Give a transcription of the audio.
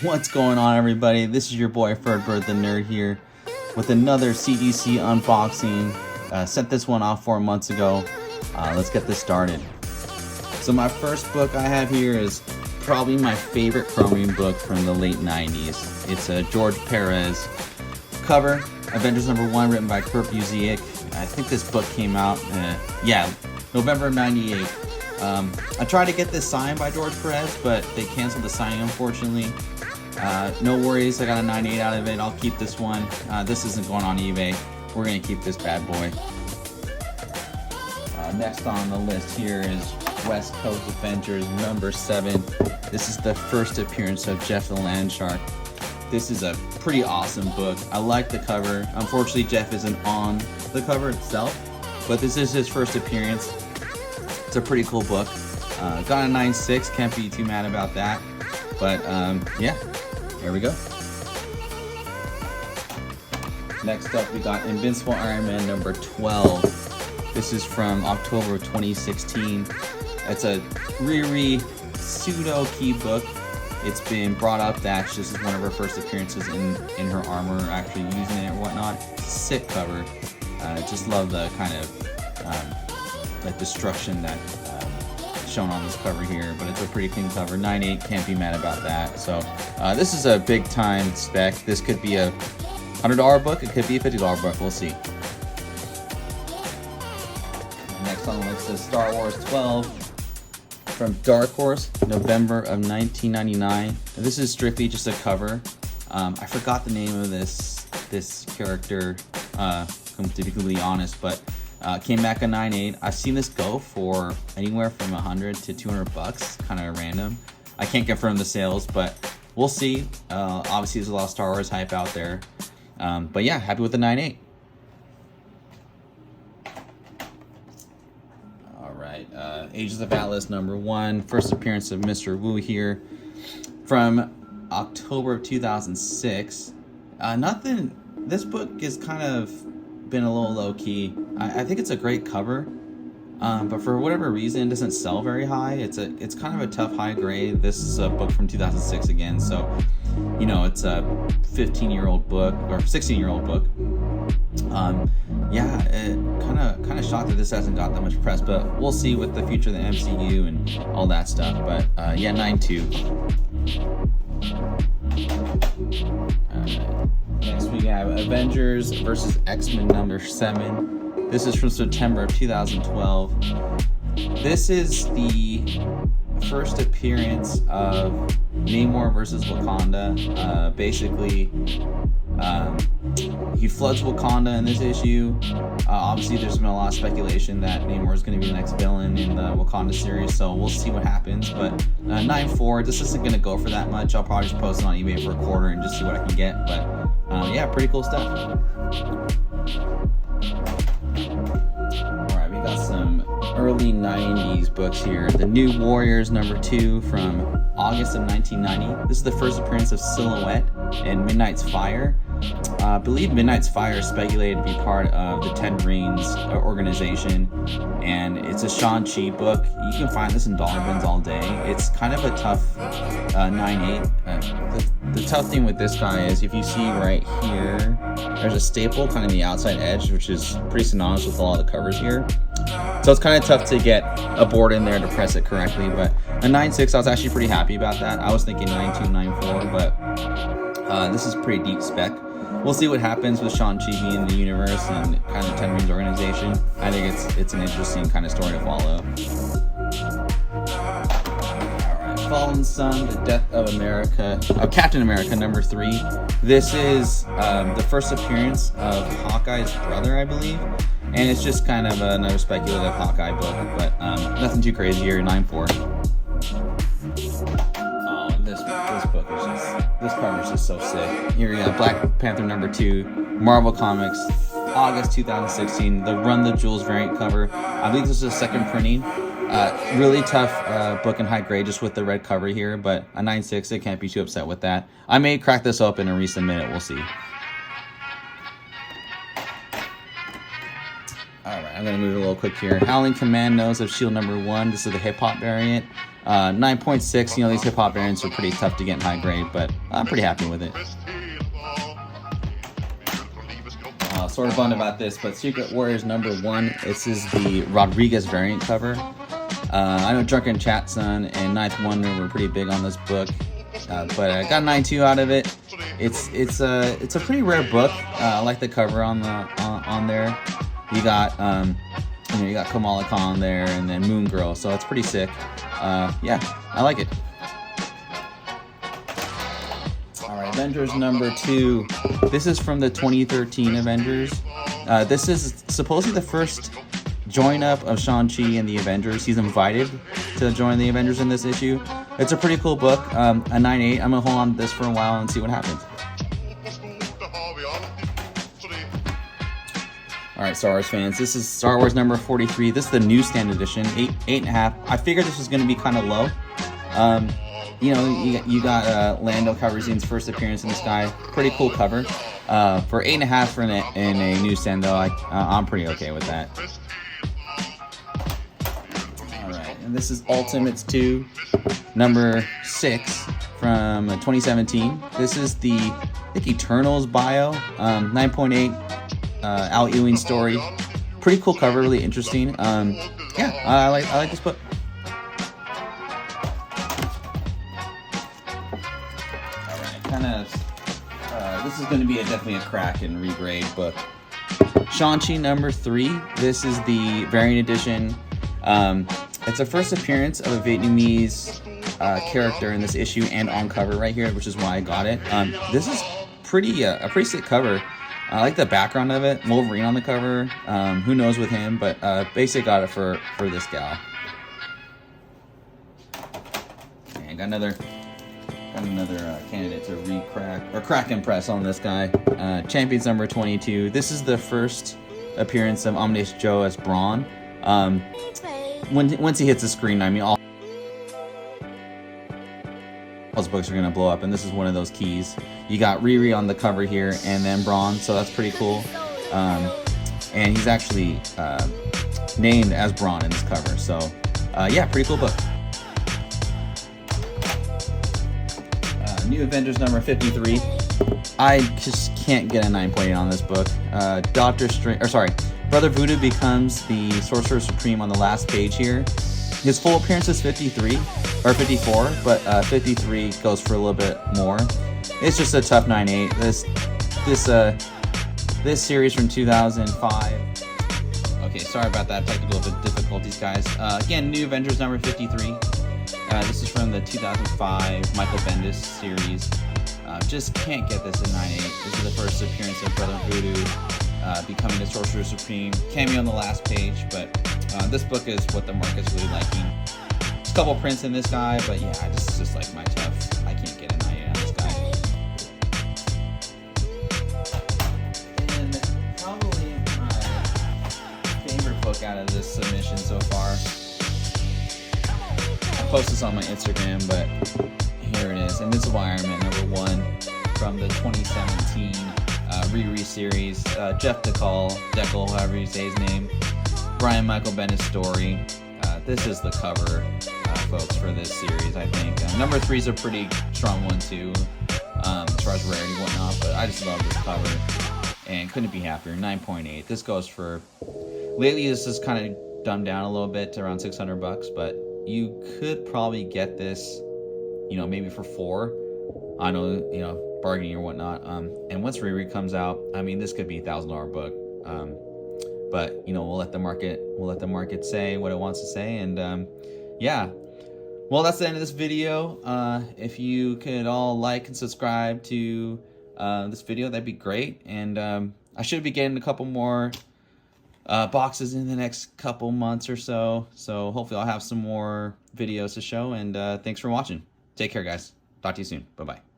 What's going on, everybody? This is your boy Ferdbird the Nerd here with another CGC unboxing. Sent this one off 4 months ago. Let's get this started. So my first book I have here is probably my favorite Chromium book from the late 90s. It's a George Perez cover, Avengers #1, written by Kurt Busiek. I think this book came out, November of '98. I tried to get this signed by George Perez, but they canceled the signing, unfortunately. No worries, I got a 9.8 out of it. I'll keep this one. This isn't going on eBay. We're going to keep this bad boy. Next on the list here is West Coast Avengers #7. This is the first appearance of Jeff the Landshark. This is a pretty awesome book. I like the cover. Unfortunately, Jeff isn't on the cover itself, but this is his first appearance. It's a pretty cool book. Got a 9.6, can't be too mad about that. But yeah, here we go. Next up, we got Invincible Iron Man #12. This is from October of 2016. It's a Riri pseudo key book. It's been brought up that this is one of her first appearances in her armor, actually using it or whatnot. Sick cover. Just love the kind of like destruction that shown on this cover here, but it's a pretty clean cover. 9.8, can't be mad about that. So this is a big time spec. This could be a $100 book, it could be a $50 book, we'll see. Next on the list is Star Wars 12 from Dark Horse, November of 1999. This is strictly just a cover. I forgot the name of this character, to be completely honest, but came back a 9.8. I've seen this go for anywhere from 100 to 200 bucks, kind of random. I can't confirm the sales, but we'll see. Obviously, there's a lot of Star Wars hype out there. But yeah, happy with the 9.8. All right, Ages of Atlas #1, first appearance of Mr. Wu here from October of 2006. This book is kind of been a little low key. I think it's a great cover, but for whatever reason, it doesn't sell very high. It's kind of a tough high grade. This is a book from 2006 again, so you know it's a 15-year-old book or 16-year-old book. Yeah, kind of shocked that this hasn't got that much press, but we'll see with the future of the MCU and all that stuff. But yeah, 9.2. Next we have Avengers vs. X-Men #7. This is from September of 2012. This is the first appearance of Namor versus Wakanda. Basically, he floods Wakanda in this issue. Obviously, there's been a lot of speculation that Namor is going to be the next villain in the Wakanda series, so we'll see what happens. But 9.4, this isn't going to go for that much. I'll probably just post it on eBay for a quarter and just see what I can get. But yeah, pretty cool stuff. Alright, we got some early 90s books here. The New Warriors #2 from August of 1990. This is the first appearance of Silhouette and Midnight's Fire. I believe Midnight's Fire is speculated to be part of the Ten Rings organization, and it's a Shang-Chi book. You can find this in dollar bins all day. It's kind of a tough 9.8. The tough thing with this guy is, if you see right here, there's a staple kind of the outside edge, which is pretty synonymous with a lot of the covers here. So it's kind of tough to get a board in there to press it correctly, but a 9.6, I was actually pretty happy about that. I was thinking 9.2, 9.4, but this is pretty deep spec. We'll see what happens with Shang-Chi being in the universe and kind of Ten Rings organization. I think it's an interesting kind of story to follow. Alright, Fallen Sun, The Death of America, Captain America #3. This is the first appearance of Hawkeye's brother, I believe. And it's just kind of another speculative Hawkeye book, but nothing too crazy here, 9.4. Oh, this book is this cover is just so sick. Here we got Black Panther #2, Marvel Comics, August 2016, the Run the Jewels variant cover. I believe this is a second printing. Really tough book in high grade just with the red cover here, but a 9.6, I can't be too upset with that. I may crack this open and resubmit it, we'll see. Alright, Alright, I'm going to move a little quick here. Howling Commandos of Shield number 1. This is the hip-hop variant. 9.6, you know, these hip-hop variants are pretty tough to get in high grade, but I'm pretty happy with it. Sort of bummed about this, but Secret Warriors number 1, this is the Rodriguez variant cover. I know Drunken Chatson and Ninth Wonder were pretty big on this book, but I got 9.2 out of it. It's a pretty rare book. I like the cover on there. You got you got Kamala Khan there, and then Moon Girl, so it's pretty sick. Yeah, I like it. Alright, Avengers number 2. This is from the 2013 Avengers. This is supposedly the first join up of Shang-Chi and the Avengers. He's invited to join the Avengers in this issue. It's a pretty cool book. A 9.8. I'm gonna hold on to this for a while and see what happens. Alright, Star Wars fans, this is Star Wars number 43. This is the newsstand edition, 8.5. I figured this was going to be kind of low. You know, you got Lando Calrissian's first appearance in the sky. Pretty cool cover. For 8.5 in a newsstand, though, I'm pretty okay with that. Alright, and this is Ultimates 2, number 6 from 2017. This is the, I think, Eternals bio, 9.8. Al Ewing story. Pretty cool cover, really interesting. Yeah, I like this book. Alright, kind of, this is going to be definitely a crack and regrade book. Shang-Chi number 3. This is the variant edition. It's a first appearance of a Vietnamese character in this issue and on cover right here, which is why I got it. This is a pretty sick cover. I like the background of it. Wolverine on the cover. Who knows with him, but basically got it for this gal. And got another candidate to crack and press on this guy. Champions number 22. This is the first appearance of Amadeus Joe as Braun. Once he hits the screen, I mean, all those books are going to blow up, and this is one of those keys. You got Riri on the cover here, and then Braun, so that's pretty cool. And he's actually named as Braun in this cover, so yeah, pretty cool book. New Avengers number 53. I just can't get a 9.8 on this book. Brother Voodoo becomes the Sorcerer Supreme on the last page here. His full appearance is 53 or 54, but 53 goes for a little bit more. It's just a tough 9.8. This series from 2005. Okay, sorry about that technical difficulties, guys. Again, New Avengers number 53. This is from the 2005 Michael Bendis series. Just can't get this in 9.8. This is the first appearance of Brother Voodoo becoming the Sorcerer Supreme. Cameo on the last page, but this book is what the market's really liking. There's a couple prints in this guy, but yeah, this is just like my tough. I can't get a 9.8 on this guy. And probably my favorite book out of this submission so far. I post this on my Instagram, but here it is. Invincible Iron Man number 1 from the 2017 Riri series. Jeff Deckel, however you say his name. Brian Michael Bendis story. This is the cover, folks, for this series, I think. Number 3 is a pretty strong one, too, as far as rarity and whatnot, but I just love this cover, and couldn't be happier. 9.8. This goes for... Lately, this is kind of dumbed down a little bit to around $600, but you could probably get this, you know, maybe for $4. I know, you know, bargaining or whatnot. And once Riri comes out, I mean, this could be a $1,000 book. But you know, we'll let the market say what it wants to say, and yeah. Well, that's the end of this video. If you could all like and subscribe to this video, that'd be great. And I should be getting a couple more boxes in the next couple months or so. So hopefully I'll have some more videos to show. And thanks for watching. Take care, guys. Talk to you soon. Bye-bye.